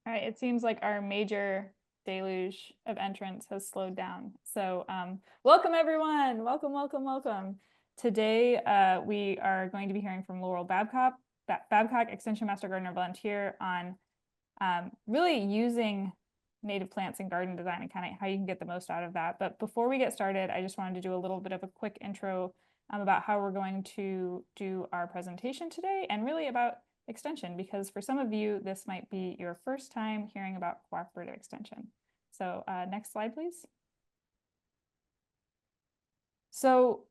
All right, it seems like our major deluge of entrants has slowed down. So welcome everyone, welcome. Today we are going to be hearing from Laurel Babcock, Extension Master Gardener Volunteer on really using native plants in garden design and kind of how you can get the most out of that. But before we get started, I just wanted to do a little bit of a quick intro about how we're going to do our presentation today and really about extension, because for some of you, this might be your first time hearing about cooperative extension. So next slide, please. So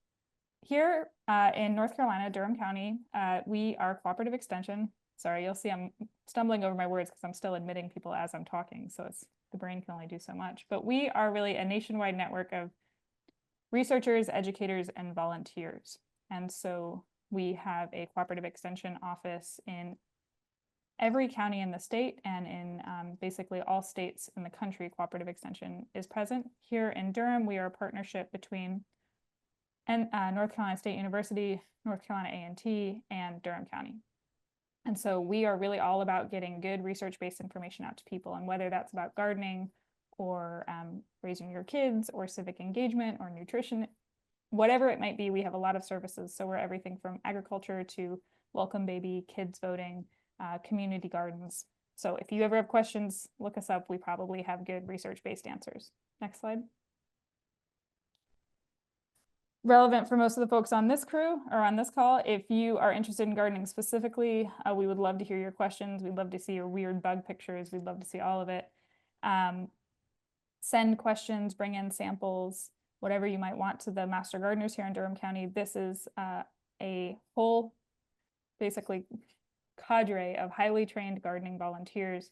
here in North Carolina, Durham County, we are cooperative extension. Sorry, you'll see I'm stumbling over my words because I'm still admitting people as I'm talking. So the brain can only do so much. But we are really a nationwide network of researchers, educators, and volunteers. And so we have a cooperative extension office in every county in the state, and in basically all states in the country, cooperative extension is present. Here in Durham, we are a partnership between North Carolina State University, North Carolina A&T, and Durham County. And so we are really all about getting good research-based information out to people, and whether that's about gardening or raising your kids or civic engagement or nutrition, whatever it might be, we have a lot of services. So we're everything from agriculture to welcome baby, kids voting, community gardens. So if you ever have questions, look us up. We probably have good research-based answers. Next slide. Relevant for most of the folks on this crew or on this call, if you are interested in gardening specifically, we would love to hear your questions. We'd love to see your weird bug pictures. We'd love to see all of it. Send questions, bring in samples, whatever you might want to the Master Gardeners here in Durham County. This is a whole, basically, cadre of highly trained gardening volunteers.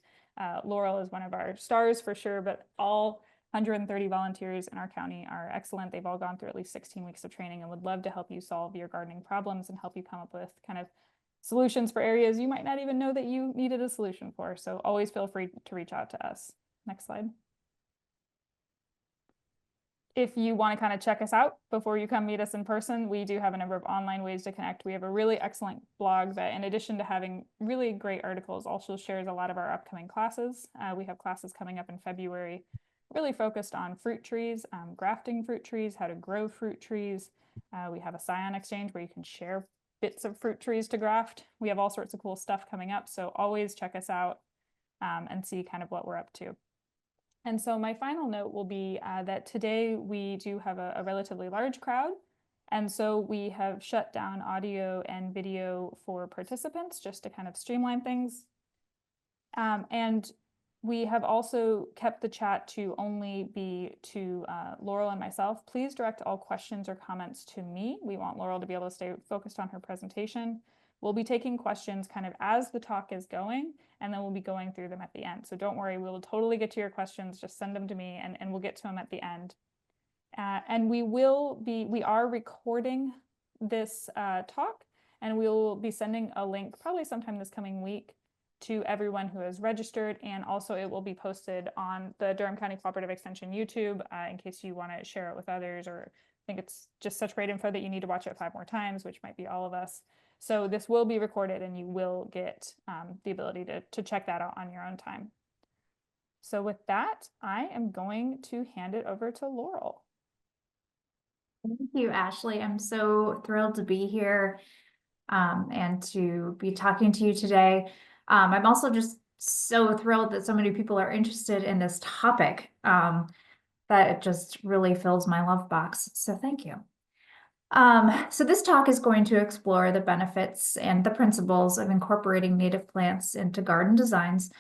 Laurel is one of our stars for sure, but all 130 volunteers in our county are excellent. They've all gone through at least 16 weeks of training and would love to help you solve your gardening problems and help you come up with kind of solutions for areas you might not even know that you needed a solution for. So always feel free to reach out to us. Next slide. If you want to kind of check us out before you come meet us in person, we do have a number of online ways to connect. We have a really excellent blog that, in addition to having really great articles, also shares a lot of our upcoming classes. We have classes coming up in February, really focused on fruit trees, grafting fruit trees, how to grow fruit trees. We have a scion exchange where you can share bits of fruit trees to graft. We have all sorts of cool stuff coming up, so always check us out and see kind of what we're up to. And so my final note will be that today we do have a relatively large crowd. And so we have shut down audio and video for participants just to kind of streamline things. And we have also kept the chat to only be to Laurel and myself. Please direct all questions or comments to me. We want Laurel to be able to stay focused on her presentation. We'll be taking questions kind of as the talk is going, and then we'll be going through them at the end. So don't worry, we will totally get to your questions. Just send them to me and we'll get to them at the end. And we are recording this talk, and we'll be sending a link probably sometime this coming week to everyone who has registered. And also it will be posted on the Durham County Cooperative Extension YouTube in case you want to share it with others, or think it's just such great info that you need to watch it 5 more times, which might be all of us. So this will be recorded and you will get the ability to check that out on your own time. So with that, I am going to hand it over to Laurel. Thank you, Ashley. I'm so thrilled to be here and to be talking to you today. I'm also just so thrilled that so many people are interested in this topic, that it just really fills my love box. So thank you. So this talk is going to explore the benefits and the principles of incorporating native plants into garden designs,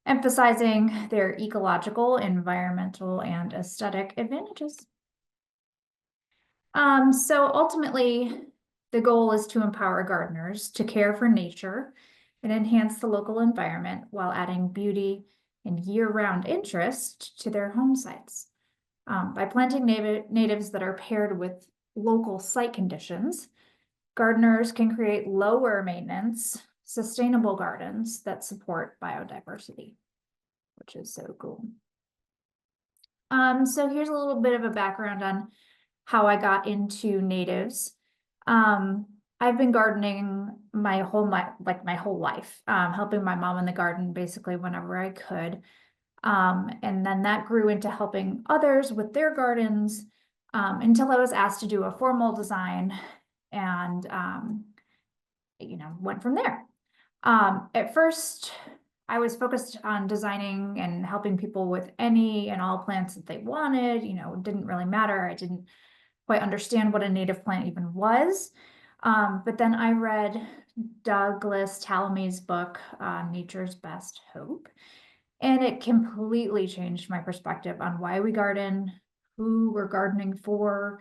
emphasizing their ecological, environmental, and aesthetic advantages. So ultimately, the goal is to empower gardeners to care for nature and enhance the local environment while adding beauty and year-round interest to their home sites. By planting natives that are paired with local site conditions, gardeners can create lower maintenance, sustainable gardens that support biodiversity, which is so cool. So here's a little bit of a background on how I got into natives. I've been gardening my whole life, helping my mom in the garden basically whenever I could. And then that grew into helping others with their gardens, until I was asked to do a formal design and, went from there. At first, I was focused on designing and helping people with any and all plants that they wanted. It didn't really matter. I didn't quite understand what a native plant even was. But then I read Douglas Tallamy's book, Nature's Best Hope, and it completely changed my perspective on why we garden, who we're gardening for,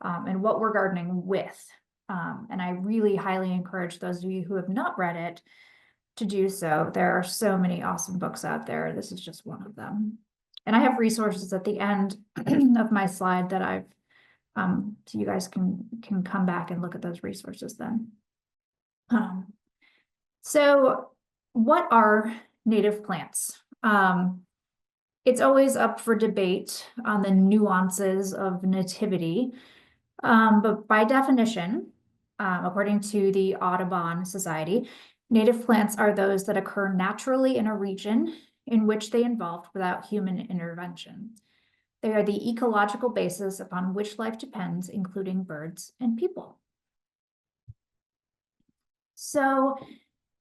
and what we're gardening with. And I really highly encourage those of you who have not read it to do so. There are so many awesome books out there. This is just one of them. And I have resources at the end of my slide that I've, so you guys can come back and look at those resources then. So what are native plants? It's always up for debate on the nuances of nativity, but by definition, according to the Audubon Society, native plants are those that occur naturally in a region in which they evolved without human intervention. They are the ecological basis upon which life depends, including birds and people. So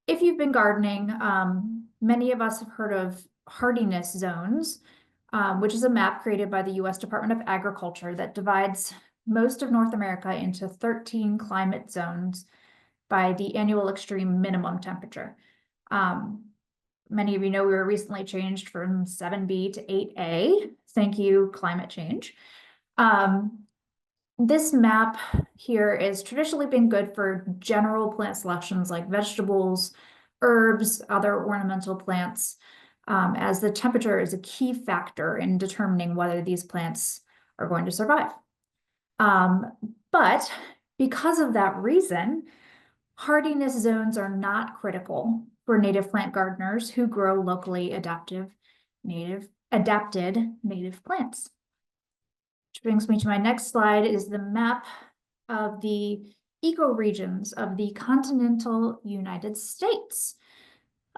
if you've been gardening, many of us have heard of hardiness zones, which is a map created by the US Department of Agriculture that divides most of North America into 13 climate zones by the annual extreme minimum temperature. Many of you know we were recently changed from 7B to 8A. Thank you, climate change. This map here has traditionally been good for general plant selections like vegetables, herbs, other ornamental plants, as the temperature is a key factor in determining whether these plants are going to survive. But because of that reason, hardiness zones are not critical for native plant gardeners who grow locally adapted native plants. Which brings me to my next slide is the map of the ecoregions of the continental United States.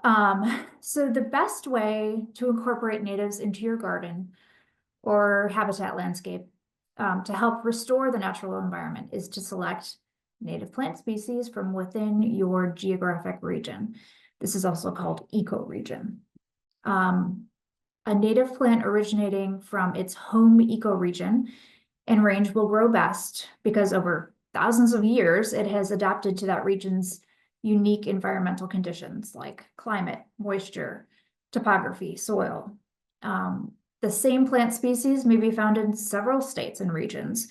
So the best way to incorporate natives into your garden or habitat landscape to help restore the natural environment is to select native plant species from within your geographic region. This is also called ecoregion. A native plant originating from its home ecoregion and range will grow best because over thousands of years, it has adapted to that region's unique environmental conditions like climate, moisture, topography, soil. The same plant species may be found in several states and regions,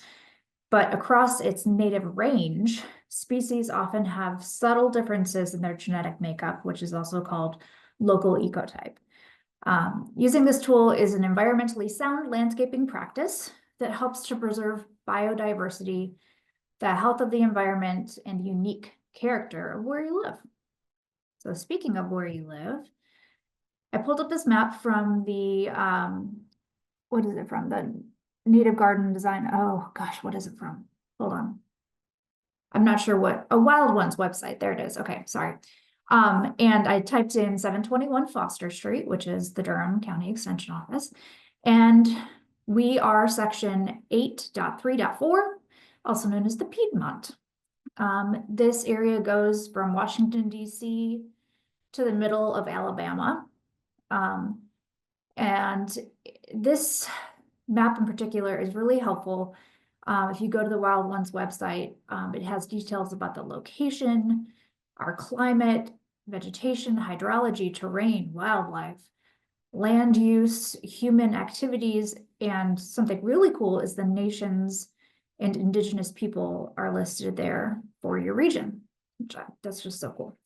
but across its native range, species often have subtle differences in their genetic makeup, which is also called local ecotype. Using this tool is an environmentally sound landscaping practice that helps to preserve biodiversity, the health of the environment, and unique character of where you live. So speaking of where you live, I pulled up this map from the, what is it from? The Native Garden Design. Oh gosh, what is it from? Hold on. I'm not sure what, a Wild Ones website. There it is. Okay, sorry. And I typed in 721 Foster Street, which is the Durham County Extension Office. And we are section 8.3.4, also known as the Piedmont. This area goes from Washington, D.C. to the middle of Alabama. And this map in particular is really helpful. If you go to the Wild Ones website, it has details about the location, our climate, vegetation, hydrology, terrain, wildlife, land use, human activities, and something really cool is the nations and indigenous people are listed there for your region. That's just so cool.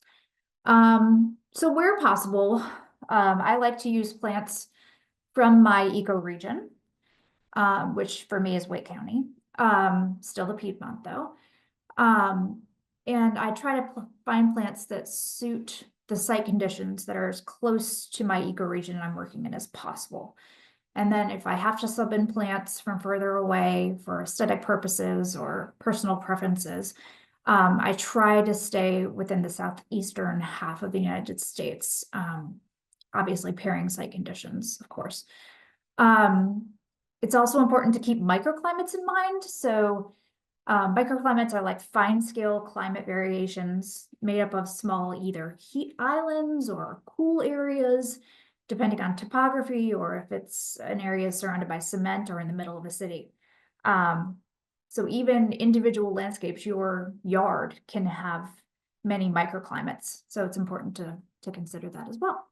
So where possible, I like to use plants from my ecoregion, which for me is Wake County, still the Piedmont though. And I try to find plants that suit the site conditions that are as close to my ecoregion I'm working in as possible. And then if I have to sub in plants from further away for aesthetic purposes or personal preferences, I try to stay within the southeastern half of the United States, obviously pairing site conditions, of course. It's also important to keep microclimates in mind. So microclimates are like fine scale climate variations made up of small either heat islands or cool areas, depending on topography or if it's an area surrounded by cement or in the middle of a city. So even individual landscapes, your yard can have many microclimates. So it's important to consider that as well.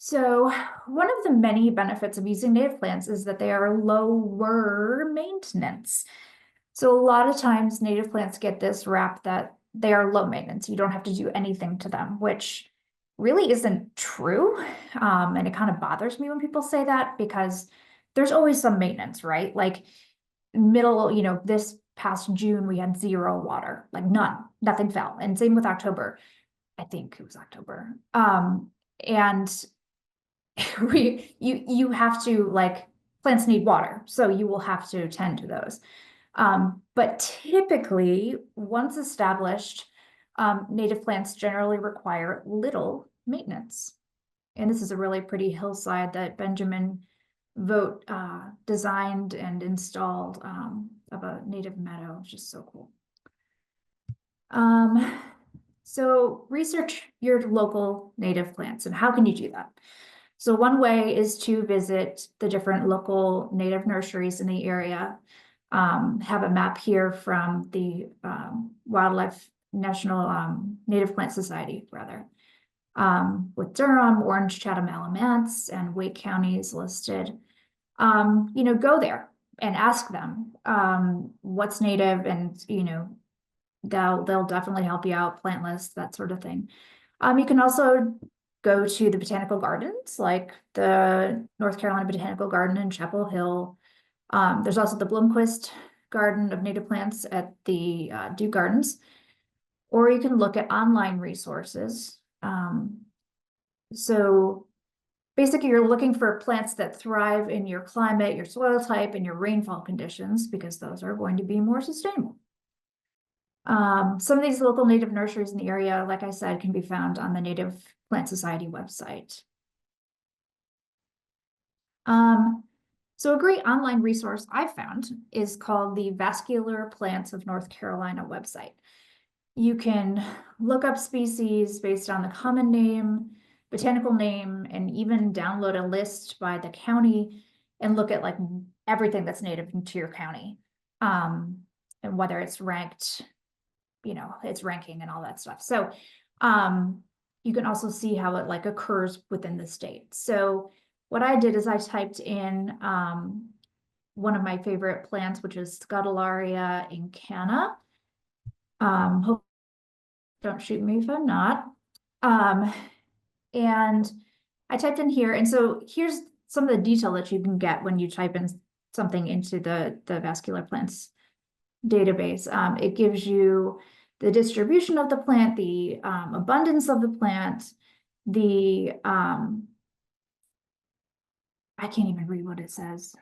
So one of the many benefits of using native plants is that they are lower maintenance. So a lot of times native plants get this rap that they are low maintenance. You don't have to do anything to them, which really isn't true. And it kind of bothers me when people say that because there's always some maintenance, right? Like this past June, we had zero water, like none, nothing fell. And same with October. I think it was October. And you have to, like, plants need water, so you will have to tend to those. But typically, once established, native plants generally require little maintenance. And this is a really pretty hillside that Benjamin Vogt designed and installed of a native meadow, which is so cool. So research your local native plants, and how can you do that? So one way is to visit the different local native nurseries in the area. Have a map here from the Wildlife National Native Plant Society, rather. With Durham, Orange, Chatham, Alamance, and Wake counties listed. Go there and ask them what's native, and they'll definitely help you out, plant lists, that sort of thing. You can also go to the botanical gardens, like the North Carolina Botanical Garden in Chapel Hill. There's also the Blomquist Garden of Native Plants at the Duke Gardens, or you can look at online resources. So basically, you're looking for plants that thrive in your climate, your soil type, and your rainfall conditions, because those are going to be more sustainable. Some of these local native nurseries in the area, like I said, can be found on the Native Plant Society website. So a great online resource I've found is called the Vascular Plants of North Carolina website. You can look up species based on the common name, botanical name, and even download a list by the county and look at like everything that's native to your county. And whether it's ranked, its ranking and all that stuff. So you can also see how it like occurs within the state. So what I did is I typed in one of my favorite plants, which is Scutellaria incana. Don't shoot me if I'm not. And I typed in here, and so here's some of the detail that you can get when you type in something into the vascular plants database. It gives you the distribution of the plant, the abundance of the plant, the I can't even read what it says.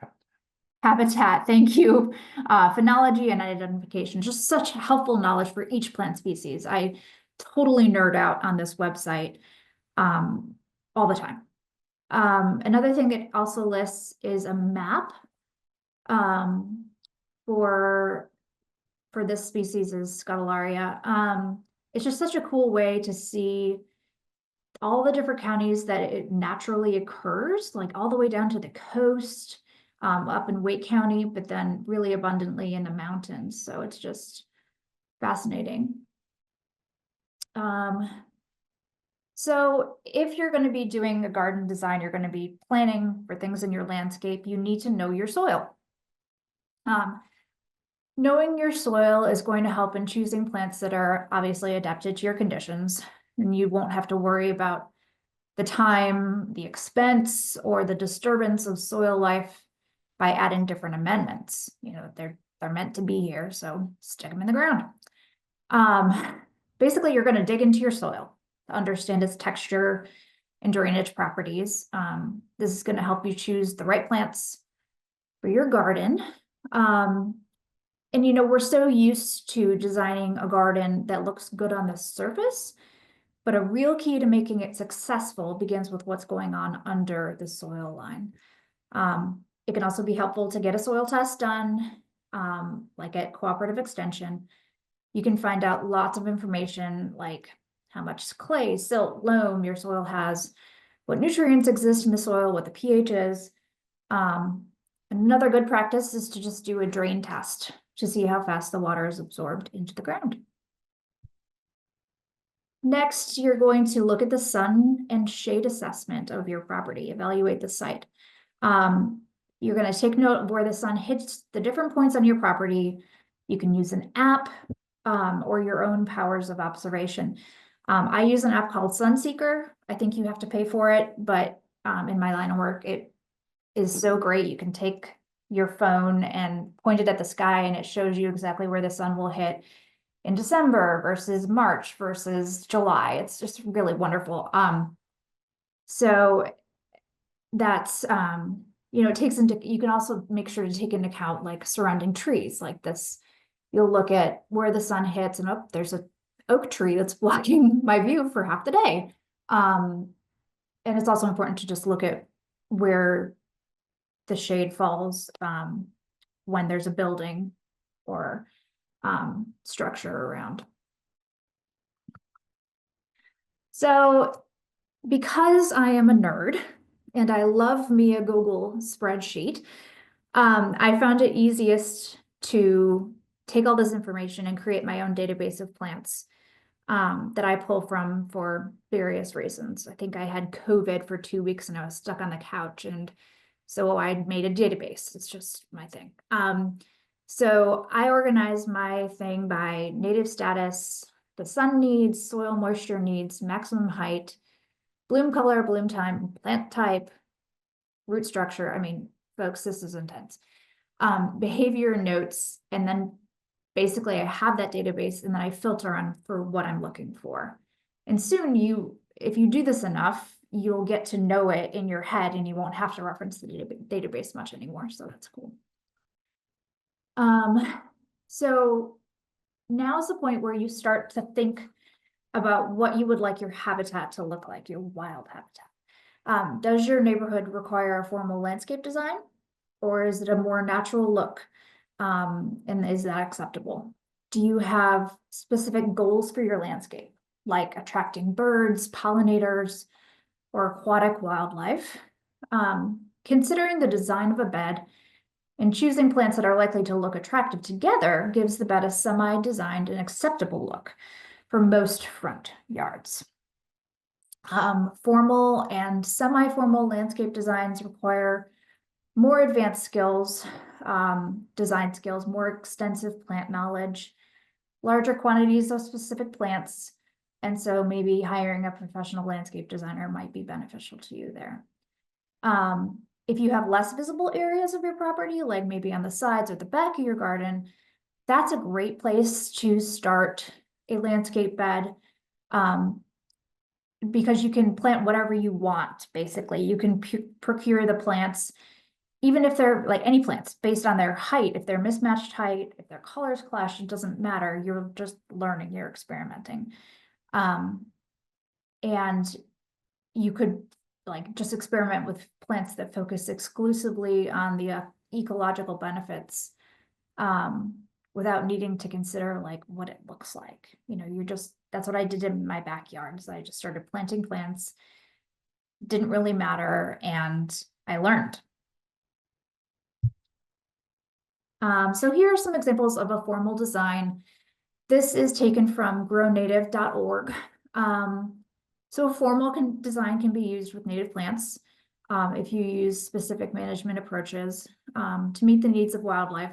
Habitat, thank you. Phenology and identification, just such helpful knowledge for each plant species. I totally nerd out on this website all the time. Another thing that also lists is a map for this species is Scutellaria. It's just such a cool way to see all the different counties that it naturally occurs, like all the way down to the coast, up in Wake County, but then really abundantly in the mountains. So it's just fascinating. So if you're going to be doing a garden design, you're going to be planning for things in your landscape, you need to know your soil. Knowing your soil is going to help in choosing plants that are obviously adapted to your conditions, and you won't have to worry about the time, the expense, or the disturbance of soil life by adding different amendments. They're meant to be here, so stick them in the ground. Basically, you're going to dig into your soil to understand its texture and drainage properties. This is going to help you choose the right plants for your garden. And, you know, we're so used to designing a garden that looks good on the surface, but a real key to making it successful begins with what's going on under the soil line. It can also be helpful to get a soil test done, like at Cooperative Extension. You can find out lots of information like how much clay, silt, loam your soil has, what nutrients exist in the soil, what the pH is. Another good practice is to just do a drain test to see how fast the water is absorbed into the ground. Next, you're going to look at the sun and shade assessment of your property, evaluate the site. You're going to take note of where the sun hits the different points on your property. You can use an app or your own powers of observation. I use an app called Sunseeker. I think you have to pay for it, but in my line of work, it is so great. You can take your phone and point it at the sky and it shows you exactly where the sun will hit in December versus March versus July. It's just really wonderful. So that's, you know, it takes into, you can also make sure to take into account like surrounding trees like this. You'll look at where the sun hits and oh, there's an oak tree that's blocking my view for half the day. And it's also important to just look at where the shade falls when there's a building or structure around. So because I am a nerd and I love me a Google spreadsheet, I found it easiest to take all this information and create my own database of plants that I pull from for various reasons. I think I had COVID for 2 weeks and I was stuck on the couch, and so I made a database. It's just my thing. So I organized my thing by native status, the sun needs, soil moisture needs, maximum height, bloom color, bloom time, plant type, root structure. I mean, folks, this is intense. Behavior notes, and then basically I have that database and then I filter on for what I'm looking for. And soon if you do this enough, you'll get to know it in your head and you won't have to reference the database much anymore. So that's cool. So now is the point where you start to think about what you would like your habitat to look like, your wild habitat. Does your neighborhood require a formal landscape design, or is it a more natural look? And is that acceptable? Do you have specific goals for your landscape, like attracting birds, pollinators, or aquatic wildlife? Considering the design of a bed and choosing plants that are likely to look attractive together gives the bed a semi-designed and acceptable look for most front yards. Formal and semi-formal landscape designs require more advanced skills, design skills, more extensive plant knowledge, larger quantities of specific plants, and so maybe hiring a professional landscape designer might be beneficial to you there. If you have less visible areas of your property, like maybe on the sides or the back of your garden, that's a great place to start a landscape bed, because you can plant whatever you want, basically. You can procure the plants, even if they're like any plants, based on their height. If they're mismatched height, if their colors clash, it doesn't matter. You're just learning, you're experimenting. And you could like just experiment with plants that focus exclusively on the ecological benefits, without needing to consider like what it looks like. You know, that's what I did in my backyard. So I just started planting plants. Didn't really matter, and I learned. So here are some examples of a formal design. This is taken from grownative.org. So a formal design can be used with native plants if you use specific management approaches to meet the needs of wildlife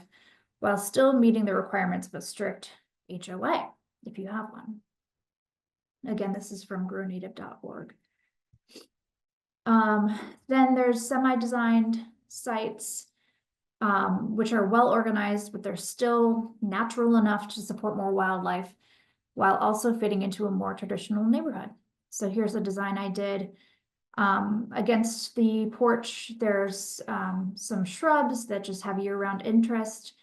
while still meeting the requirements of a strict HOA, if you have one. Again, this is from grownative.org. Then there's semi-designed sites, which are well organized, but they're still natural enough to support more wildlife while also fitting into a more traditional neighborhood. So here's a design I did. Against the porch, there's some shrubs that just have year-round interest.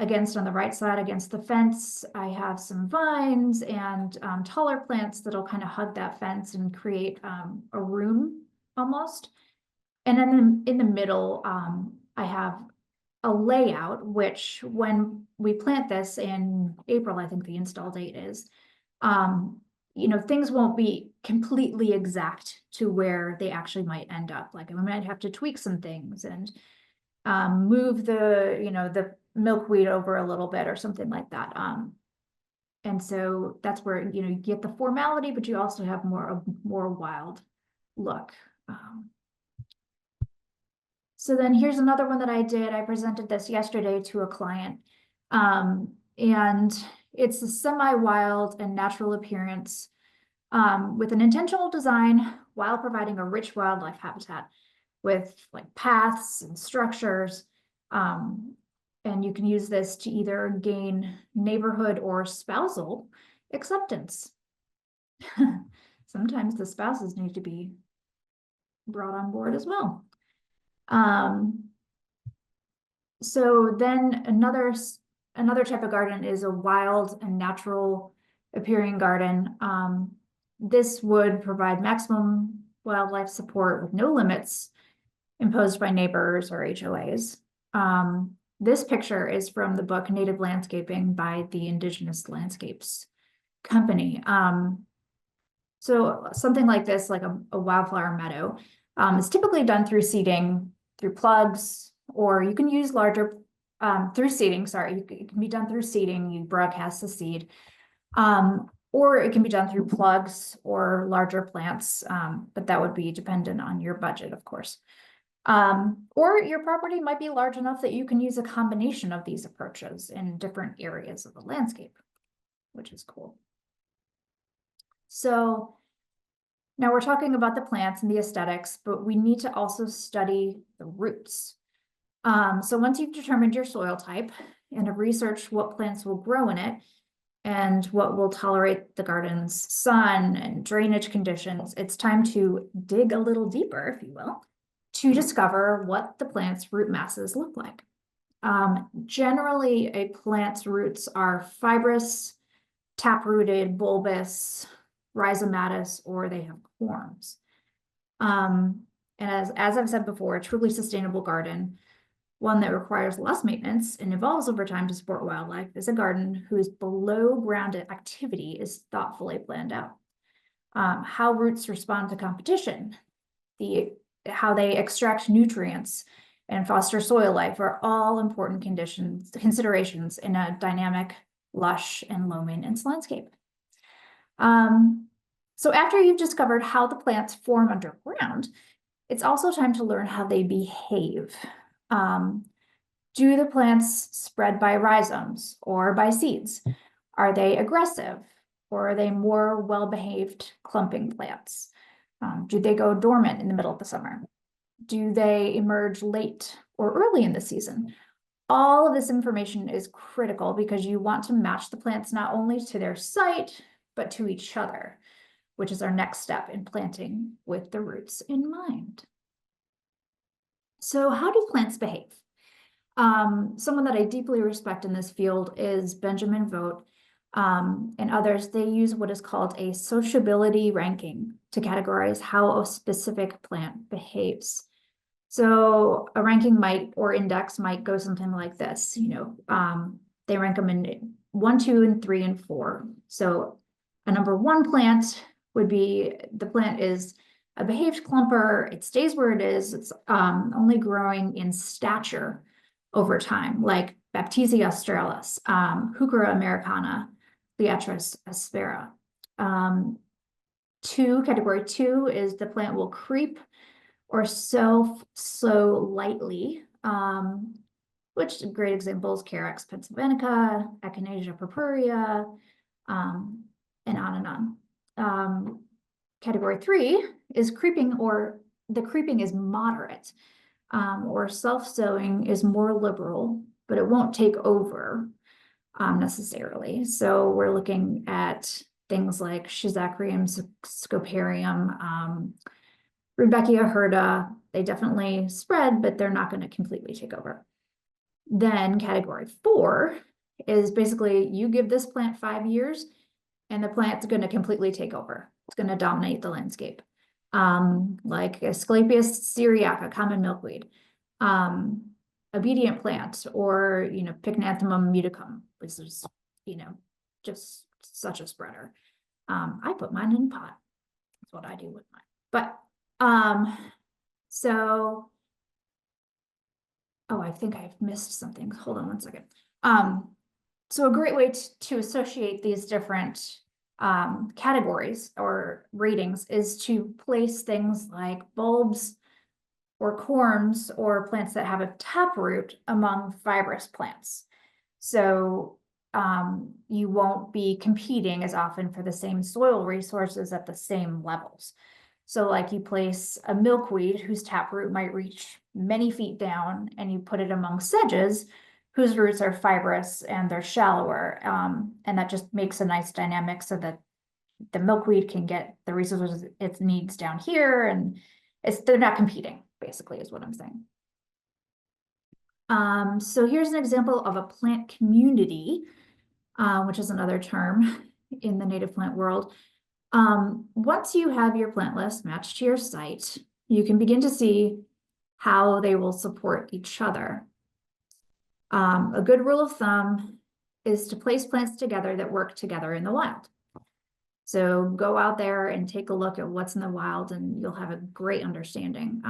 against, on the right side against the fence, I have some vines and taller plants that'll kind of hug that fence and create a room almost. And then in the middle, I have a layout, which when we plant this in April, I think the install date is, you know, things won't be completely exact to where they actually might end up. Like I might have to tweak some things and move the, you know, the milkweed over a little bit or something like that. And so that's where, you know, you get the formality, but you also have more wild look. So then here's another one that I did. I presented this yesterday to a client. And it's a semi-wild and natural appearance with an intentional design while providing a rich wildlife habitat with like paths and structures. And you can use this to either gain neighborhood or spousal acceptance. Sometimes the spouses need to be brought on board as well. So then another type of garden is a wild and natural appearing garden. This would provide maximum wildlife support with no limits imposed by neighbors or HOAs. This picture is from the book Native Landscaping by the Indigenous Landscapes Company. So something like this, like a wildflower meadow, is typically done through seeding, through plugs, or you can use larger, through seeding, sorry, it can be done through seeding, you broadcast the seed. Or it can be done through plugs or larger plants, but that would be dependent on your budget, of course. Or your property might be large enough that you can use a combination of these approaches in different areas of the landscape, which is cool. So now we're talking about the plants and the aesthetics, but we need to also study the roots. So once you've determined your soil type and have researched what plants will grow in it and what will tolerate the garden's sun and drainage conditions, it's time to dig a little deeper, if you will, to discover what the plant's root masses look like. Generally, a plant's roots are fibrous, taprooted, bulbous, rhizomatous, or they have corms. And as I've said before, a truly sustainable garden, one that requires less maintenance and evolves over time to support wildlife, is a garden whose below ground activity is thoughtfully planned out. How roots respond to competition, how they extract nutrients and foster soil life are all important considerations in a dynamic, lush, and low maintenance landscape. So after you've discovered how the plants form underground, it's also time to learn how they behave. Do the plants spread by rhizomes or by seeds? Are they aggressive, or are they more well-behaved clumping plants? Do they go dormant in the middle of the summer? Do they emerge late or early in the season? All of this information is critical because you want to match the plants not only to their site, but to each other, which is our next step in planting with the roots in mind. So how do plants behave? Someone that I deeply respect in this field is Benjamin Vogt, and others. They use what is called a sociability ranking to categorize how a specific plant behaves. So a ranking or index might go something like this, you know, they rank them in 1, 2, and 3, and 4. So a number 1 plant would be, the plant is a behaved clumper, it stays where it is, it's only growing in stature over time, like Baptisia australis, Heuchera americana, Beatrice aspera. Category 2 is the plant will creep or sow lightly, which great examples, Carex pennsylvanica, Echinacea purpurea, and on and on. Category 3 is creeping, or the creeping is moderate, or self-sowing is more liberal, but it won't take over necessarily. So we're looking at things like Schizachyrium scoparium, Rudbeckia hirta. They definitely spread, but they're not going to completely take over. Then category 4 is basically you give this plant 5 years and the plant's going to completely take over. It's going to dominate the landscape. Like Asclepias syriaca, common milkweed, obedient plant, or, Pycnanthemum muticum. This is, just such a spreader. I put mine in a pot. That's what I do with mine. But, so, oh, I think I've missed something. Hold on one second. So a great way to associate these different categories or ratings is to place things like bulbs or corms or plants that have a taproot among fibrous plants. So you won't be competing as often for the same soil resources at the same levels. So like you place a milkweed whose taproot might reach many feet down, and you put it among sedges whose roots are fibrous and they're shallower. And that just makes a nice dynamic so that the milkweed can get the resources it needs down here, and they're not competing, basically, is what I'm saying. So here's an example of a plant community, which is another term in the native plant world. Once you have your plant list matched to your site, you can begin to see how they will support each other. A good rule of thumb is to place plants together that work together in the wild. So go out there and take a look at what's in the wild, and you'll have a great understanding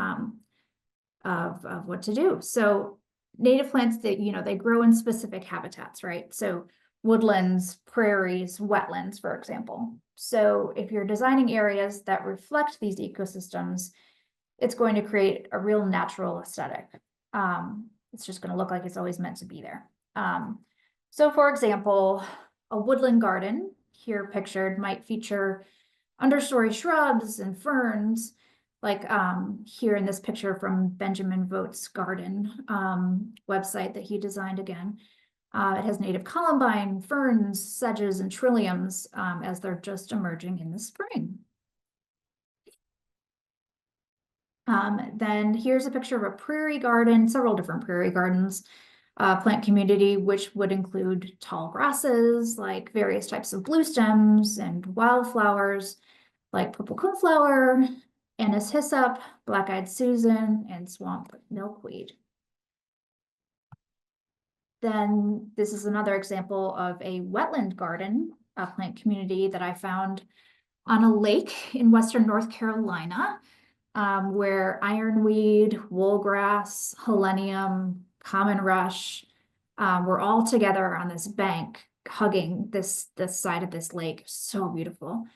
of what to do. So native plants that, they grow in specific habitats, right? So woodlands, prairies, wetlands, for example. So if you're designing areas that reflect these ecosystems, it's going to create a real natural aesthetic. It's just going to look like it's always meant to be there. So for example, a woodland garden here pictured might feature understory shrubs and ferns, like here in this picture from Benjamin Vogt's garden website that he designed again. It has native columbine, ferns, sedges, and trilliums as they're just emerging in the spring. Then here's a picture of a prairie garden, several different prairie gardens, plant community, which would include tall grasses, like various types of blue stems, and wildflowers, like purple coneflower, anise hyssop, black-eyed Susan, and swamp milkweed. Then this is another example of a wetland garden, a plant community that I found on a lake in western North Carolina, where ironweed, woolgrass, helenium, common rush were all together on this bank, hugging this side of this lake. So beautiful.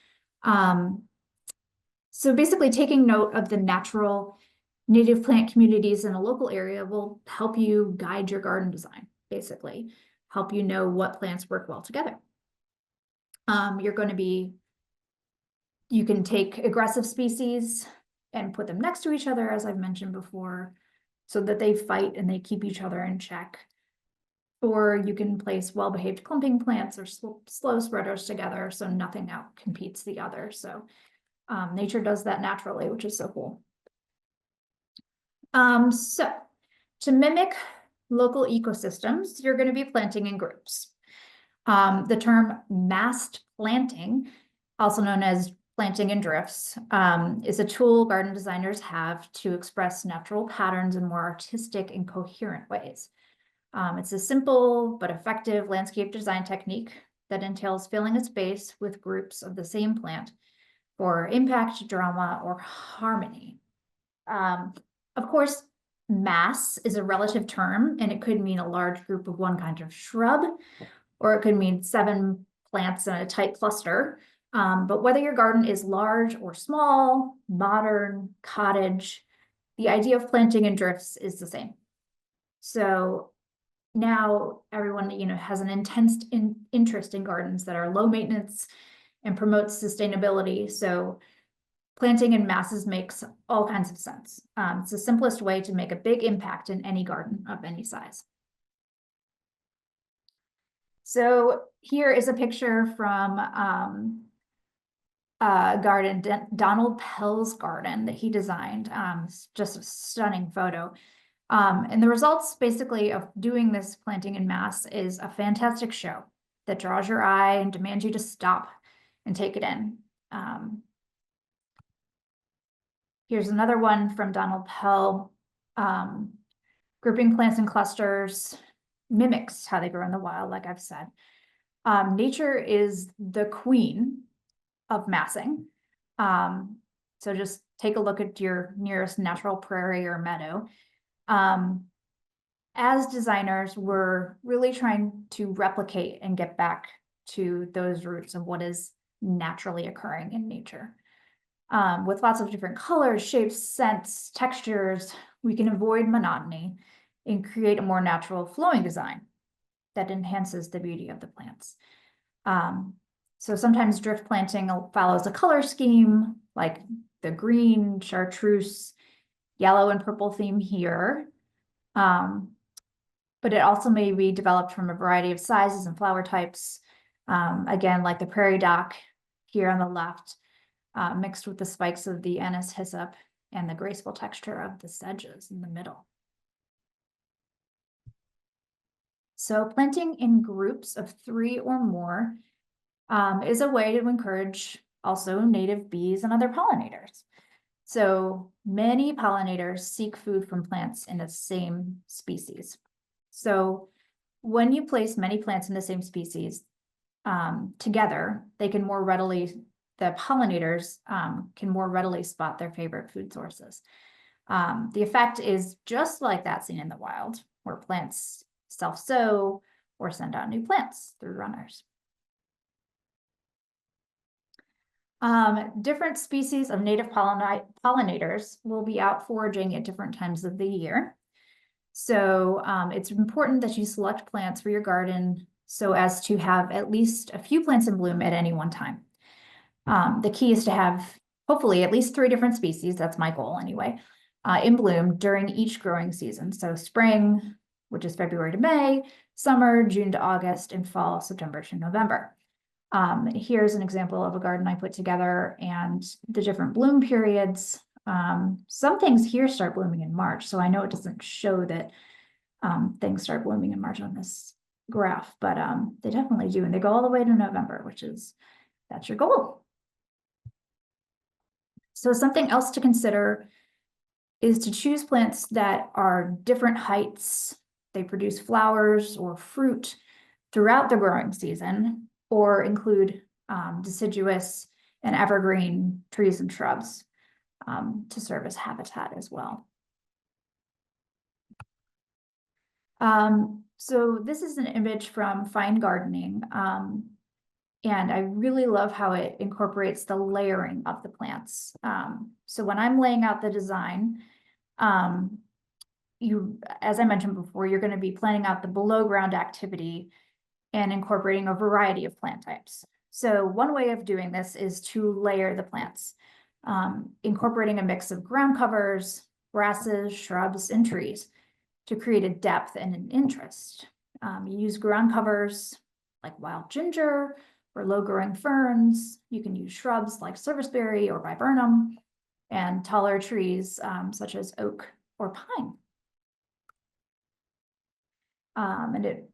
So basically taking note of the natural native plant communities in a local area will help you guide your garden design, basically, help you know what plants work well together. You can take aggressive species and put them next to each other, as I've mentioned before, so that they fight and they keep each other in check. Or you can place well-behaved clumping plants or slow spreaders together so nothing outcompetes the other. So nature does that naturally, which is so cool. So to mimic local ecosystems, you're going to be planting in groups. The term massed planting, also known as planting in drifts, is a tool garden designers have to express natural patterns in more artistic and coherent ways. It's a simple but effective landscape design technique that entails filling a space with groups of the same plant for impact, drama, or harmony. Of course, mass is a relative term, and it could mean a large group of one kind of shrub, or it could mean 7 plants in a tight cluster. But whether your garden is large or small, modern, cottage, the idea of planting in drifts is the same. So now everyone, has an intense interest in gardens that are low maintenance and promotes sustainability. So planting in masses makes all kinds of sense. It's the simplest way to make a big impact in any garden of any size. So here is a picture from garden, Donald Pell's garden that he designed. It's just a stunning photo. And the results basically of doing this planting in mass is a fantastic show that draws your eye and demands you to stop and take it in. Here's another one from Donald Pell. Grouping plants in clusters mimics how they grow in the wild, like I've said. Nature is the queen of massing. So just take a look at your nearest natural prairie or meadow. As designers, we're really trying to replicate and get back to those roots of what is naturally occurring in nature. With lots of different colors, shapes, scents, textures, we can avoid monotony and create a more natural flowing design that enhances the beauty of the plants. So sometimes drift planting follows a color scheme, like the green, chartreuse, yellow and purple theme here. But it also may be developed from a variety of sizes and flower types. Again, like the prairie dock here on the left, mixed with the spikes of the anise hyssop and the graceful texture of the sedges in the middle. So planting in groups of 3 or more is a way to encourage also native bees and other pollinators. So many pollinators seek food from plants in the same species. So when you place many plants in the same species together, they can more readily, the pollinators can more readily spot their favorite food sources. The effect is just like that seen in the wild, where plants self-sow or send out new plants through runners. Different species of native pollinators will be out foraging at different times of the year. So it's important that you select plants for your garden so as to have at least a few plants in bloom at any one time. The key is to have hopefully at least 3 different species, that's my goal anyway, in bloom during each growing season. So spring, which is February to May, summer, June to August, and fall, September to November. Here's an example of a garden I put together and the different bloom periods. Some things here start blooming in March, so I know it doesn't show that things start blooming in March on this graph, but they definitely do, and they go all the way to November, that's your goal. So something else to consider is to choose plants that are different heights. They produce flowers or fruit throughout the growing season, or include deciduous and evergreen trees and shrubs to serve as habitat as well. So this is an image from Fine Gardening, and I really love how it incorporates the layering of the plants. So when I'm laying out the design, as I mentioned before, you're going to be planning out the below ground activity and incorporating a variety of plant types. So one way of doing this is to layer the plants, incorporating a mix of ground covers, grasses, shrubs, and trees to create a depth and an interest. You use ground covers like wild ginger or low-growing ferns. You can use shrubs like serviceberry or viburnum, and taller trees such as oak or pine. And it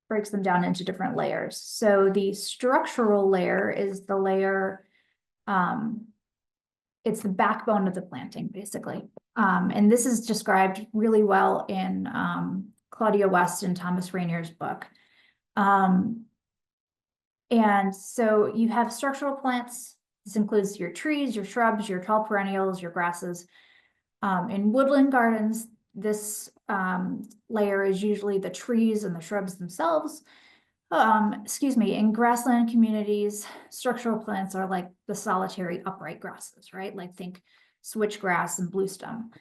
breaks them down into different layers. So the structural layer is the layer, it's the backbone of the planting, basically. And this is described really well in Claudia West and Thomas Rainier's book. And so you have structural plants. This includes your trees, your shrubs, your tall perennials, your grasses. In woodland gardens, this layer is usually the trees and the shrubs themselves. In grassland communities, structural plants are like the solitary upright grasses, right? Like think switchgrass and bluestem.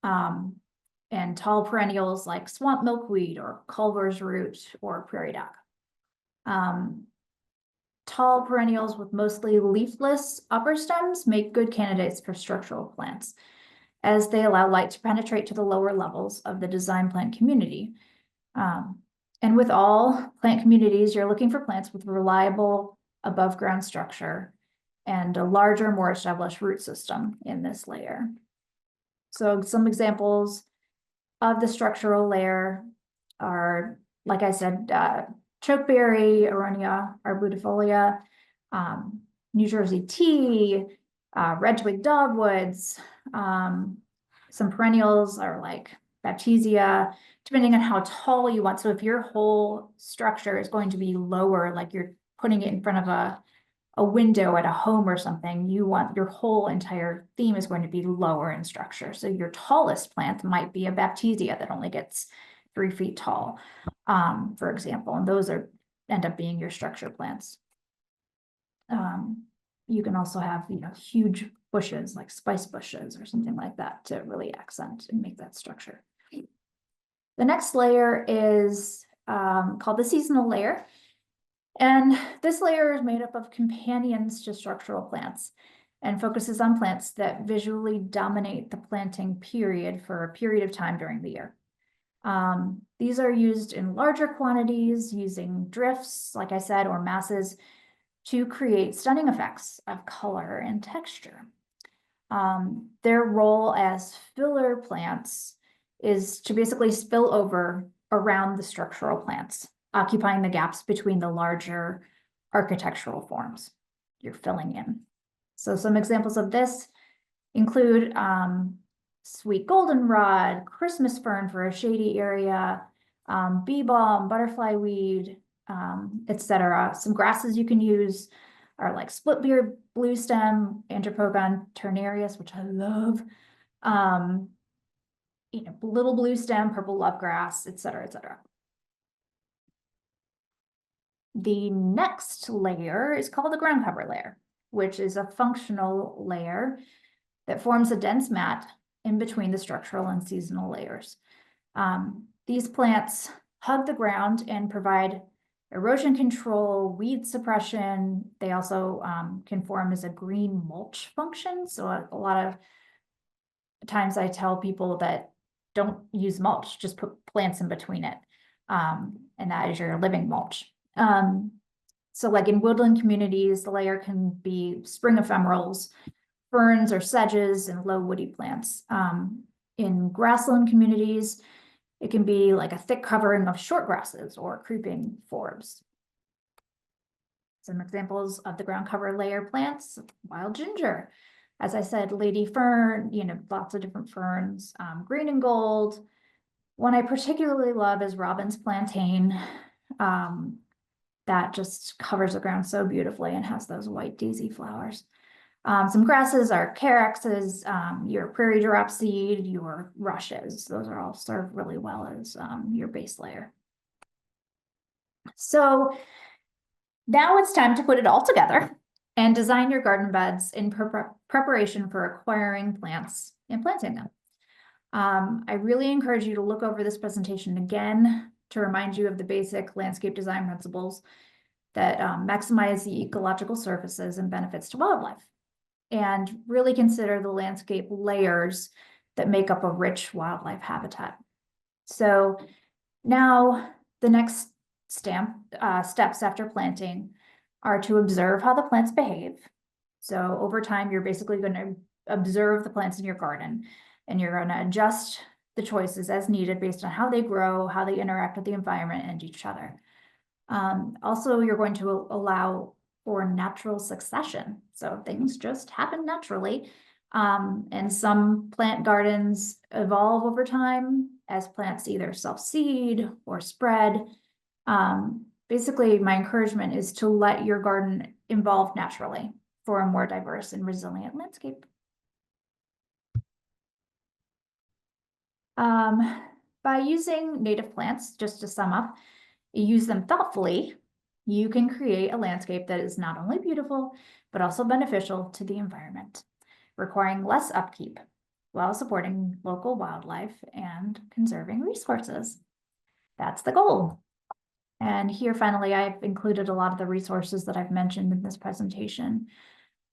And tall perennials like swamp milkweed or Culver's root or prairie dock. Tall perennials with mostly leafless upper stems make good candidates for structural plants, as they allow light to penetrate to the lower levels of the design plant community. And with all plant communities, you're looking for plants with reliable above ground structure and a larger, more established root system in this layer. So some examples of the structural layer are, like I said, chokeberry, Aronia arbustifolia, New Jersey tea, red twig dogwoods. Some perennials are like baptisia, depending on how tall you want. So if your whole structure is going to be lower, like you're putting it in front of a window at a home or something, you want your whole entire theme is going to be lower in structure. So your tallest plant might be a baptisia that only gets 3 feet tall, for example, and those end up being your structure plants. You can also have, huge bushes like spice bushes or something like that to really accent and make that structure. The next layer is called the seasonal layer. And this layer is made up of companions to structural plants and focuses on plants that visually dominate the planting period for a period of time during the year. These are used in larger quantities using drifts, like I said, or masses to create stunning effects of color and texture. Their role as filler plants is to basically spill over around the structural plants, occupying the gaps between the larger architectural forms you're filling in. So some examples of this include sweet goldenrod, Christmas fern for a shady area, bee balm, butterfly weed, etc. Some grasses you can use are like split beard blue stem, Andropogon ternarius, which I love, little blue stem, purple love grass, etc., etc. The next layer is called the ground cover layer, which is a functional layer that forms a dense mat in between the structural and seasonal layers. These plants hug the ground and provide erosion control, weed suppression. They also can form as a green mulch function. So a lot of times I tell people that don't use mulch, just put plants in between it. And that is your living mulch. So like in woodland communities, the layer can be spring ephemerals, ferns or sedges, and low woody plants. In grassland communities, it can be like a thick covering of short grasses or creeping forbs. Some examples of the ground cover layer plants, wild ginger. As I said, lady fern, lots of different ferns, green and gold. One I particularly love is robin's plantain. That just covers the ground so beautifully and has those white daisy flowers. Some grasses are carexes, your prairie dropseed, your rushes. Those are all served really well as your base layer. So now it's time to put it all together and design your garden beds in preparation for acquiring plants and planting them. I really encourage you to look over this presentation again to remind you of the basic landscape design principles that maximize the ecological services and benefits to wildlife, and really consider the landscape layers that make up a rich wildlife habitat. So now the next steps after planting are to observe how the plants behave. So over time, you're basically going to observe the plants in your garden, and you're going to adjust the choices as needed based on how they grow, how they interact with the environment and each other. Also, you're going to allow for natural succession. So things just happen naturally. And some plant gardens evolve over time as plants either self-seed or spread. Basically, my encouragement is to let your garden evolve naturally for a more diverse and resilient landscape. By using native plants, just to sum up, you use them thoughtfully, you can create a landscape that is not only beautiful, but also beneficial to the environment, requiring less upkeep while supporting local wildlife and conserving resources. That's the goal. And here, finally, I've included a lot of the resources that I've mentioned in this presentation.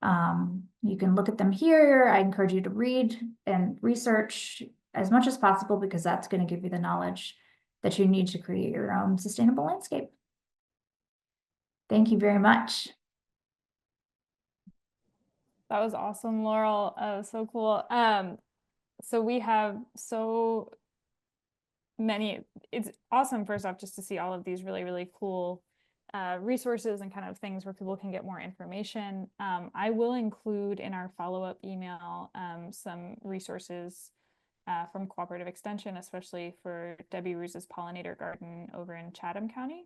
You can look at them here. I encourage you to read and research as much as possible, because that's going to give you the knowledge that you need to create your own sustainable landscape. Thank you very much. That was awesome, Laurel. So cool. So we have so it's awesome first off just to see all of these really, really cool resources and kind of things where people can get more information. I will include in our follow-up email some resources from Cooperative Extension, especially for Debbie Roos's pollinator garden over in Chatham County.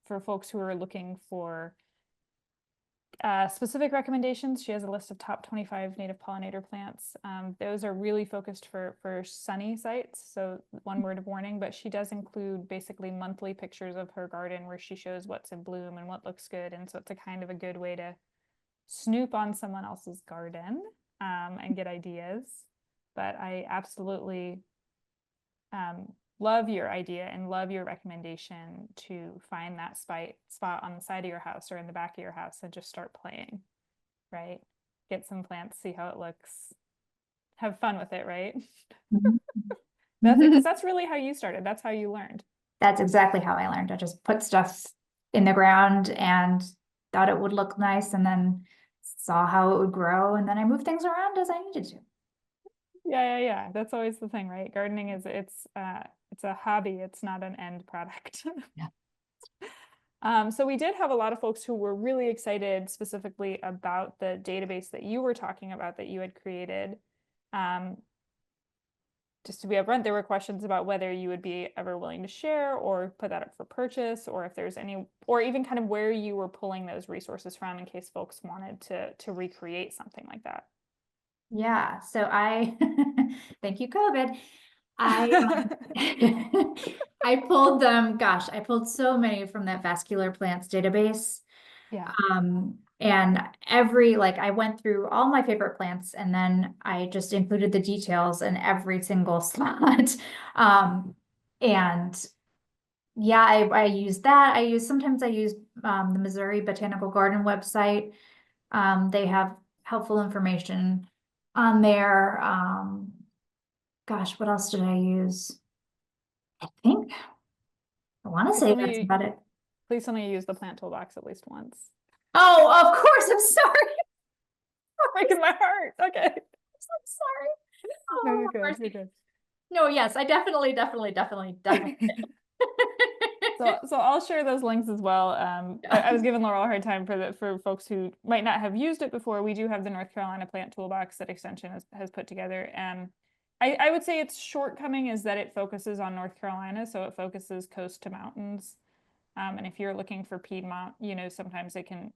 For folks who are looking for specific recommendations, she has a list of top 25 native pollinator plants. Those are really focused for sunny sites. So one word of warning, but she does include basically monthly pictures of her garden where she shows what's in bloom and what looks good. And so it's a kind of a good way to snoop on someone else's garden and get ideas. But I absolutely love your idea and love your recommendation to find that spot on the side of your house or in the back of your house and just start playing, right? Get some plants, see how it looks, have fun with it, right? That's because that's really how you started. That's how you learned. That's exactly how I learned. I just put stuff in the ground and thought it would look nice, and then saw how it would grow, and then I moved things around as I needed to. Yeah. That's always the thing, right? Gardening is it's a hobby. It's not an end product. Yeah. So we did have a lot of folks who were really excited specifically about the database that you were talking about that you had created. Just to be upfront, there were questions about whether you would be ever willing to share or put that up for purchase, or if there's any, or even kind of where you were pulling those resources from in case folks wanted to recreate something like that. Yeah, so I thank you, COVID. I I pulled them, gosh, I pulled so many from that vascular plants database. Yeah. And I went through all my favorite plants, and then I just included the details in every single slot. And yeah, I use that. Sometimes I use the Missouri Botanical Garden website. They have helpful information on there. Gosh, what else did I use? I think I want to say that's about it. Please tell me you use the plant toolbox at least once. Oh, of course. I'm sorry. Breaking my heart. Okay. I'm sorry. Oh, no, you're good. You're good. No, yes, I definitely. So I'll share those links as well. I was giving Laurel a hard time for folks who might not have used it before. We do have the North Carolina Plant Toolbox that Extension has put together. I would say its shortcoming is that it focuses on North Carolina, so it focuses coast to mountains. And if you're looking for Piedmont, sometimes it can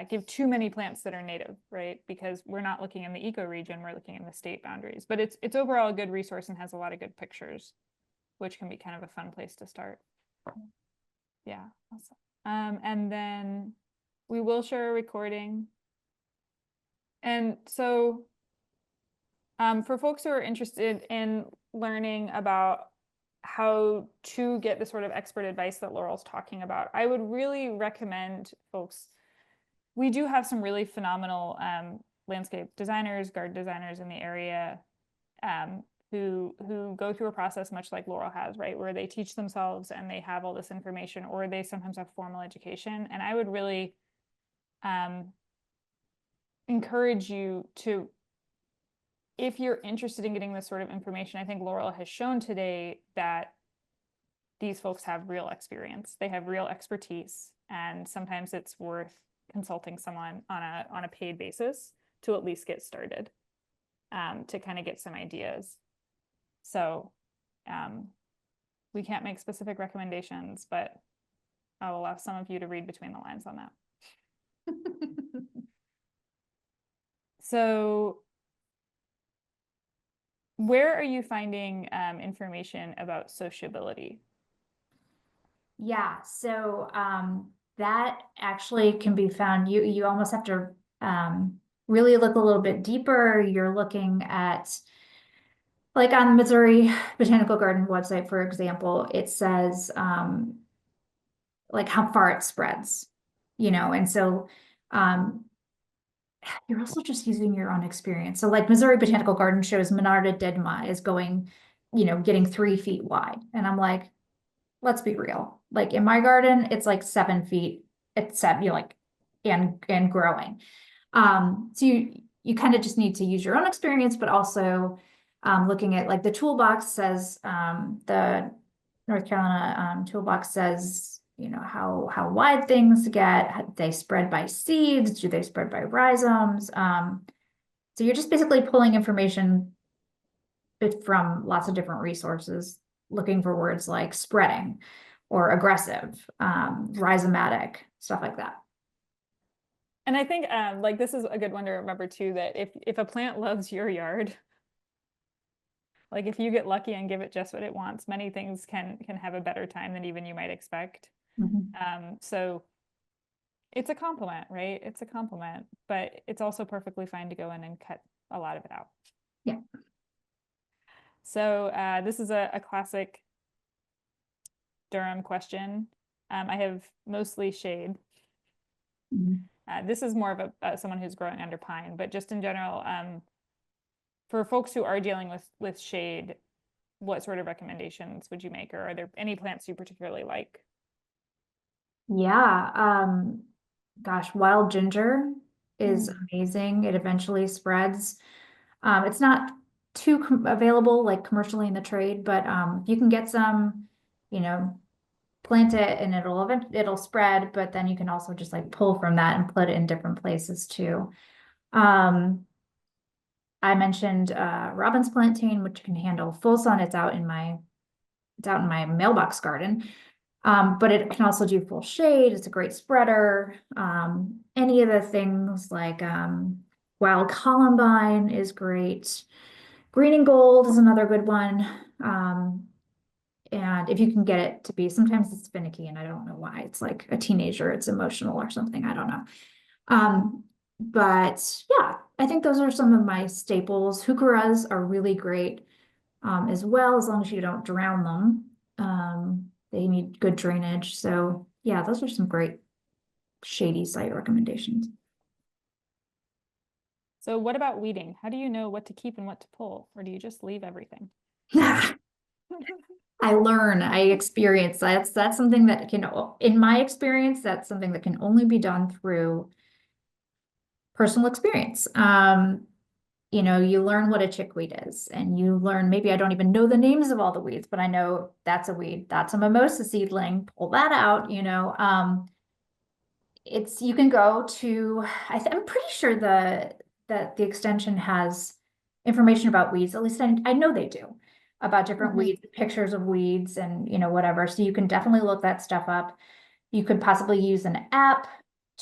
give too many plants that are native, right? Because we're not looking in the ecoregion, we're looking in the state boundaries. But it's overall a good resource and has a lot of good pictures, which can be kind of a fun place to start. Yeah, awesome. And then we will share a recording. And so for folks who are interested in learning about how to get the sort of expert advice that Laurel's talking about, I would really recommend folks. We do have some really phenomenal landscape designers, garden designers in the area who go through a process much like Laurel has, right? Where they teach themselves and they have all this information, or they sometimes have formal education. And I would really encourage you to, if you're interested in getting this sort of information, I think Laurel has shown today that these folks have real experience. They have real expertise. And sometimes it's worth consulting someone on a paid basis to at least get started, to kind of get some ideas. So we can't make specific recommendations, but I will allow some of you to read between the lines on that. So where are you finding information about sociability? Yeah, so that actually can be found. You almost have to really look a little bit deeper. You're looking at, like, on the Missouri Botanical Garden website, for example, it says like how far it spreads, and so you're also just using your own experience. So like Missouri Botanical Garden shows Monarda dedma is going, getting 3 feet wide. And I'm like, let's be real. Like in my garden, it's like 7 feet, it's like, and growing. So you kind of just need to use your own experience, but also looking at like the toolbox says, the North Carolina toolbox says, you know, how wide things get, they spread by seeds, do they spread by rhizomes? So you're just basically pulling information from lots of different resources, looking for words like spreading or aggressive, rhizomatic, stuff like that. And I think like this is a good one to remember too, that if a plant loves your yard, like if you get lucky and give it just what it wants, many things can have a better time than even you might expect. So it's a compliment, right? It's a compliment, but it's also perfectly fine to go in and cut a lot of it out. Yeah. So this is a classic Durham question. I have mostly shade. This is more of someone who's growing under pine, but just in general, for folks who are dealing with shade, what sort of recommendations would you make, or are there any plants you particularly like? Yeah, gosh, wild ginger is amazing. It eventually spreads. It's not too available like commercially in the trade, but if you can get some, you know, plant it and it'll spread, but then you can also just like pull from that and put it in different places too. I mentioned Robin's plantain, which can handle full sun. It's out in my mailbox garden. But it can also do full shade. It's a great spreader. Any of the things like wild columbine is great. Green and gold is another good one. And if you can get it to be, sometimes it's finicky and I don't know why. It's like a teenager, it's emotional or something. I don't know. But yeah, I think those are some of my staples. Heucheras are really great as well, as long as you don't drown them. They need good drainage. So yeah, those are some great shady site recommendations. So what about weeding? How do you know what to keep and what to pull, or do you just leave everything? I experience. That's something that can, in my experience, that's something that can only be done through personal experience. You know, you learn what a chickweed is, and you learn, maybe I don't even know the names of all the weeds, but I know that's a weed, that's a mimosa seedling, pull that out, you know. You can go to, I'm pretty sure that the extension has information about weeds, at least I know they do, about different weeds, pictures of weeds and, you know, whatever. So you can definitely look that stuff up. You could possibly use an app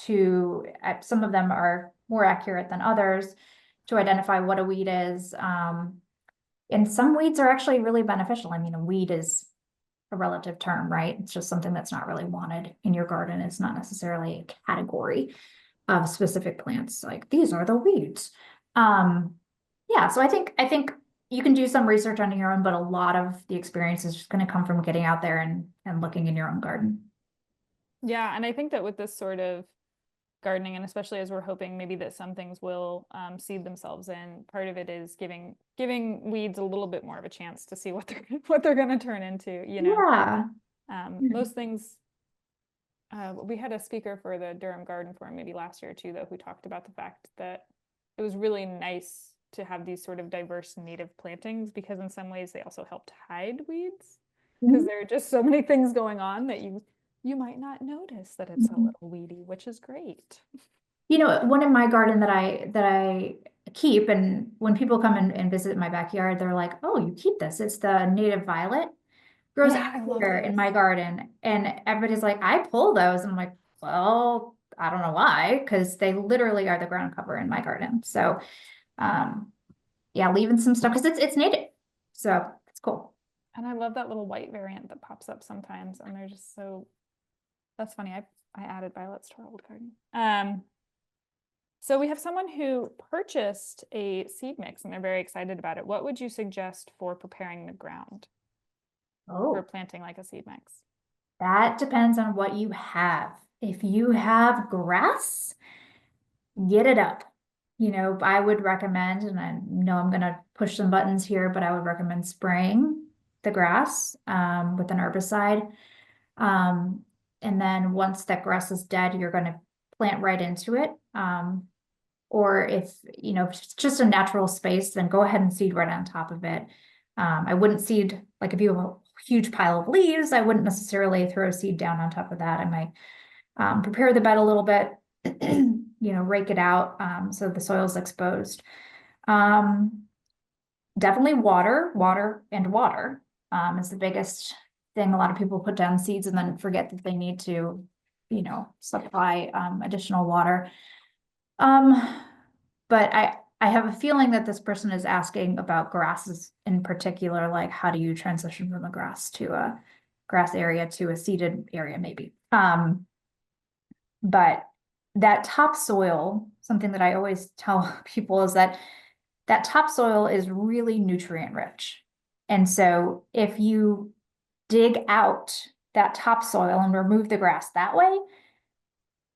to, some of them are more accurate than others, to identify what a weed is. And some weeds are actually really beneficial. I mean, a weed is a relative term, right? It's just something that's not really wanted in your garden. It's not necessarily a category of specific plants. Like these are the weeds. Yeah, so I think you can do some research on your own, but a lot of the experience is just going to come from getting out there and looking in your own garden. Yeah, and I think that with this sort of gardening, and especially as we're hoping maybe that some things will seed themselves in, part of it is giving weeds a little bit more of a chance to see what they're going to turn into, you know. Yeah. Most things, we had a speaker for the Durham Garden Forum maybe last year too, though, who talked about the fact that it was really nice to have these sort of diverse native plantings, because in some ways they also help to hide weeds, because there are just so many things going on that you might not notice that it's a little weedy, which is great. You know, one in my garden that I keep, and when people come and visit my backyard, they're like, "Oh, you keep this? It's the native violet. Grows Yeah, I love everywhere in those. my garden." And everybody's like, "I pull those." And I'm like, "Well, I don't know why, because they literally are the ground cover in my garden." So, yeah, leaving some stuff because it's native, so it's cool. And I love that little white variant that pops up sometimes, and they're just so, that's funny. I added violets to our old garden. So we have someone who purchased a seed mix and they're very excited about it. What would you suggest for preparing the ground for Oh, planting like a seed mix? that depends on what you have. If you have grass, get it up. You know, I would recommend, and I know I'm gonna push some buttons here, but I would recommend spraying the grass with an herbicide. And then once that grass is dead, you're gonna plant right into it. or if, if it's just a natural space, then go ahead and seed right on top of it. I wouldn't seed, like if you have a huge pile of leaves, I wouldn't necessarily throw a seed down on top of that. I might prepare the bed a little bit, rake it out so the soil's exposed. Definitely water is the biggest thing. A lot of people put down seeds and then forget that they need to, supply additional water. But I have a feeling that this person is asking about grasses in particular, like how do you transition from a grass area to a seeded area, maybe. But that topsoil, something that I always tell people is that topsoil is really nutrient rich. And so if you dig out that topsoil and remove the grass that way,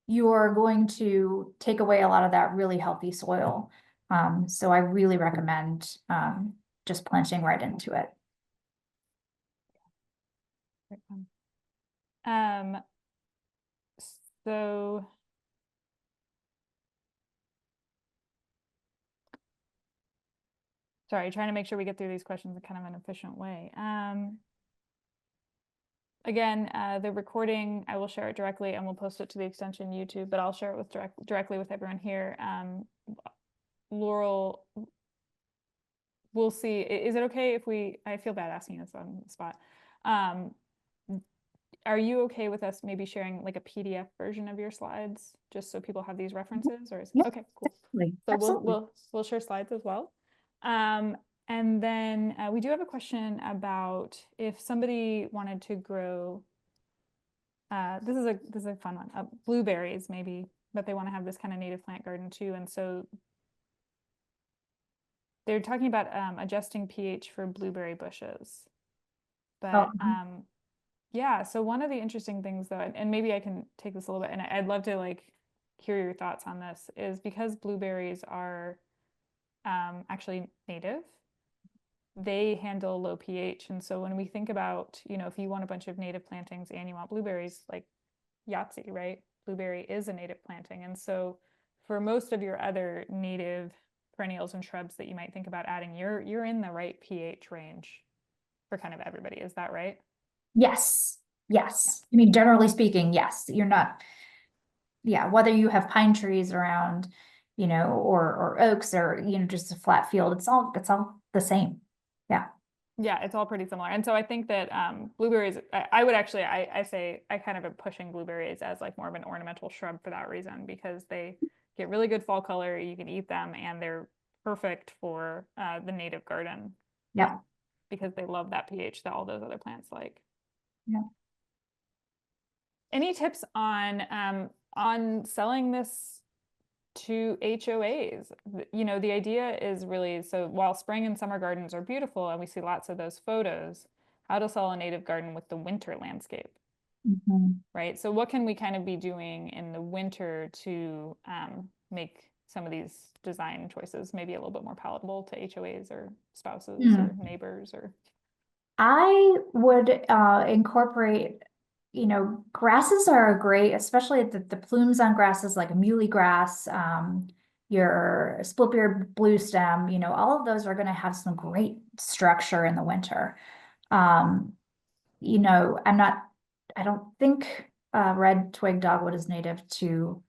you're going to take away a lot of that really healthy soil. So I really recommend just planting right into it. So sorry, trying to make sure we get through these questions in kind of an efficient way. Again, the recording, I will share it directly and we'll post it to the extension YouTube, but I'll share it with directly with everyone here. Laurel, we'll see. Is it okay if I feel bad asking this on the spot. Are you okay with us maybe sharing like a PDF version of your slides, just so people have these references, or is Yeah, okay, cool. absolutely. So Absolutely. we'll share slides as well. And then we do have a question about if somebody wanted to grow, this is a fun one, blueberries maybe, but they want to have this kind of native plant garden too. And so they're talking about adjusting pH for blueberry bushes. But yeah, so one of the interesting things though, and maybe I can take this a little bit, and I'd love to like hear your thoughts on this, is because blueberries are actually native, they handle low pH. And so when we think about, if you want a bunch of native plantings and you want blueberries, like Yahtzee, right? Blueberry is a native planting. And so for most of your other native perennials and shrubs that you might think about adding, you're in the right pH range for kind of everybody. Is that right? Yes. Yes. I mean, generally speaking, yes. You're not, whether you have pine trees around, or oaks or, just a flat field, it's all the same. Yeah. Yeah, it's all pretty similar. And so I think that blueberries, I would actually, I say, I kind of am pushing blueberries as like more of an ornamental shrub for that reason, because they get really good fall color, you can eat them, and they're perfect for the native garden. Yeah. Because they love that pH that all those other plants like. Yeah. Any tips on selling this to HOAs? The idea is really, so while spring and summer gardens are beautiful and we see lots of those photos, how to sell a native garden with the winter landscape, right? So what can we kind of be doing in the winter to make some of these design choices maybe a little bit more palatable to HOAs or spouses or neighbors? Or I would incorporate, grasses are great, especially the plumes on grasses like a muley grass, your split-beard blue stem, all of those are going to have some great structure in the winter. I don't think red twig dogwood is native to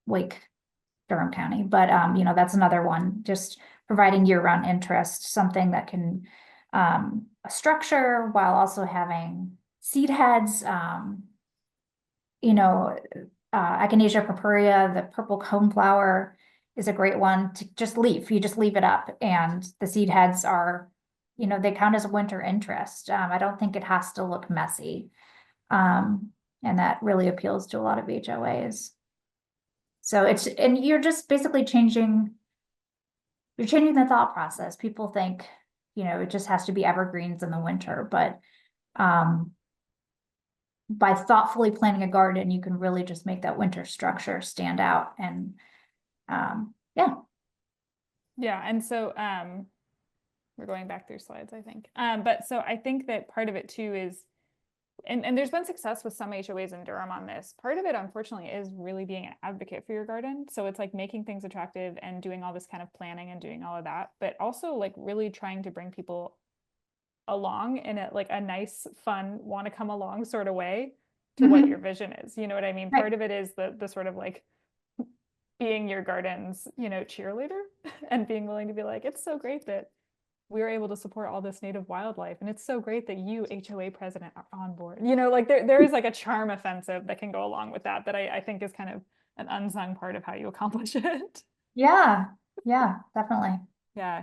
Lake Durham County, but that's another one, just providing year-round interest, something that can a structure while also having seed heads. Echinacea purpurea, the purple coneflower is a great one to just leave. You just leave it up, and the seed heads are, they count as a winter interest. I don't think it has to look messy. And that really appeals to a lot of HOAs. So and you're just basically changing the thought process. People think, it just has to be evergreens in the winter, but by thoughtfully planting a garden, you can really just make that winter structure stand out. And yeah. Yeah, and so we're going back through slides, I think. But so I think that part of it too is and there's been success with some HOAs in Durham on this. Part of it, unfortunately, is really being an advocate for your garden. So it's like making things attractive and doing all this kind of planning and doing all of that, but also like really trying to bring people along in a nice, fun, want to come along sort of way to what your vision is. You know what I mean? Right. Part of it is the sort of like being your garden's, cheerleader and being willing to be like, it's so great that we're able to support all this native wildlife. And it's so great that you, HOA president, are on board. Like there is like a charm offensive that can go along with that I think is kind of an unsung part of how you accomplish it. Yeah, yeah, definitely. Yeah.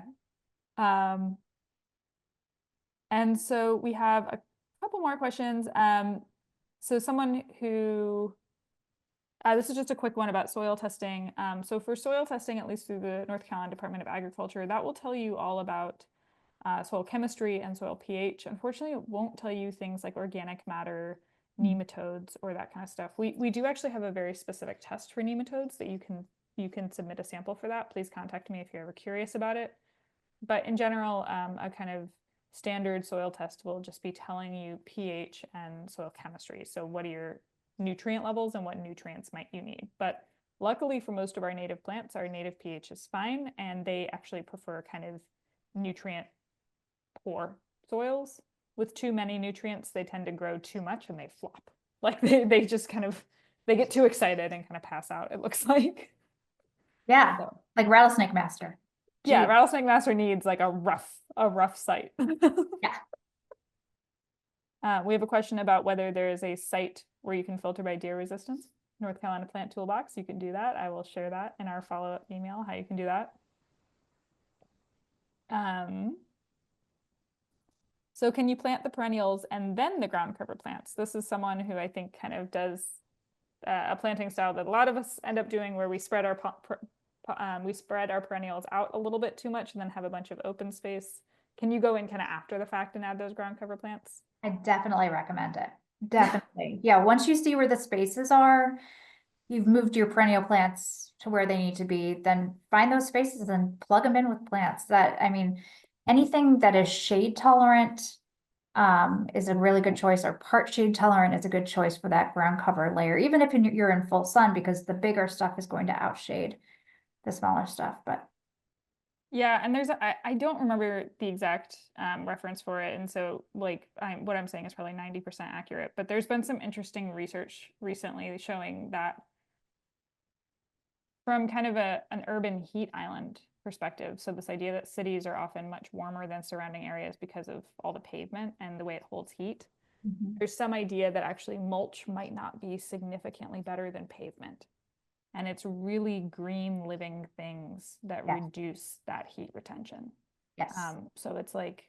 And so we have a couple more questions. So someone who, this is just a quick one about soil testing. So for soil testing, at least through the North Carolina Department of Agriculture, that will tell you all about soil chemistry and soil pH. Unfortunately, it won't tell you things like organic matter, nematodes, or that kind of stuff. We do actually have a very specific test for nematodes that you can submit a sample for that. Please contact me if you're ever curious about it. But in general, a kind of standard soil test will just be telling you pH and soil chemistry. So what are your nutrient levels and what nutrients might you need? But luckily for most of our native plants, our native pH is fine, and they actually prefer kind of nutrient poor soils. With too many nutrients, they tend to grow too much and they flop. Like they just kind of, they get too excited and kind of pass out, it looks like. Yeah, So, like rattlesnake master. yeah, Gee. rattlesnake master needs like a rough site. Yeah. We have a question about whether there is a site where you can filter by deer resistance. North Carolina Plant Toolbox, you can do that. I will share that in our follow-up email, how you can do that. So can you plant the perennials and then the ground cover plants? This is someone who I think kind of does a planting style that a lot of us end up doing, where we spread our perennials out a little bit too much and then have a bunch of open space. Can you go in kind of after the fact and add those ground cover plants? I definitely recommend it. Definitely. Yeah, once you see where the spaces are, you've moved your perennial plants to where they need to be, then find those spaces and plug them in with plants. I mean, anything that is shade tolerant is a really good choice, or part shade tolerant is a good choice for that ground cover layer, even if you're in full sun, because the bigger stuff is going to outshade the smaller stuff. But yeah, and I don't remember the exact reference for it, and so like what I'm saying is probably 90% accurate, but there's been some interesting research recently showing that from kind of an urban heat island perspective, so this idea that cities are often much warmer than surrounding areas because of all the pavement and the way it holds heat, there's some idea that actually mulch might not be significantly better than pavement. And it's really green living things that yes, reduce that heat retention. yes, So it's like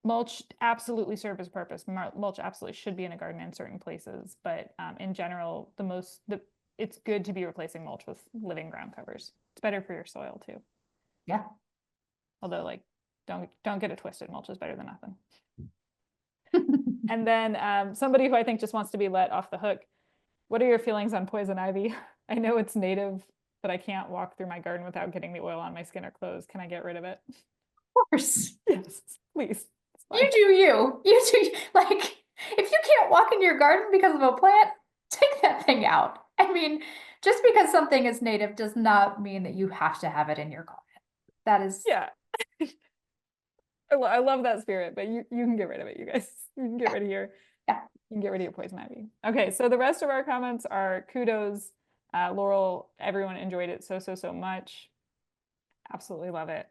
mulch absolutely serves a purpose. Mulch absolutely should be in a garden in certain places, but in general, it's good to be replacing mulch with living ground covers. It's better for your soil too. yeah. Although, like, don't get it twisted. Mulch is better than nothing. And then somebody who I think just wants to be let off the hook. What are your feelings on poison ivy? I know it's native, but I can't walk through my garden without getting the oil on my skin or clothes. Can I get rid of it? Of course. Yes, please. You do you. You do like if you can't walk in your garden because of a plant, take that thing out. I mean, just because something is native does not mean that you have to have it in your garden. That is Yeah. I love that spirit, but you can get rid of it, you guys. You can get rid of your yeah. You can get rid of your poison ivy. Okay, so the rest of our comments are kudos. Laurel, everyone enjoyed it so much. Absolutely love it.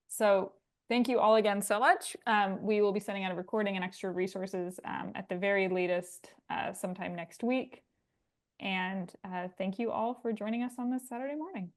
So thank you all again so much. We will be sending out a recording and extra resources at the very latest sometime next week. And thank you all for joining us on this Saturday morning.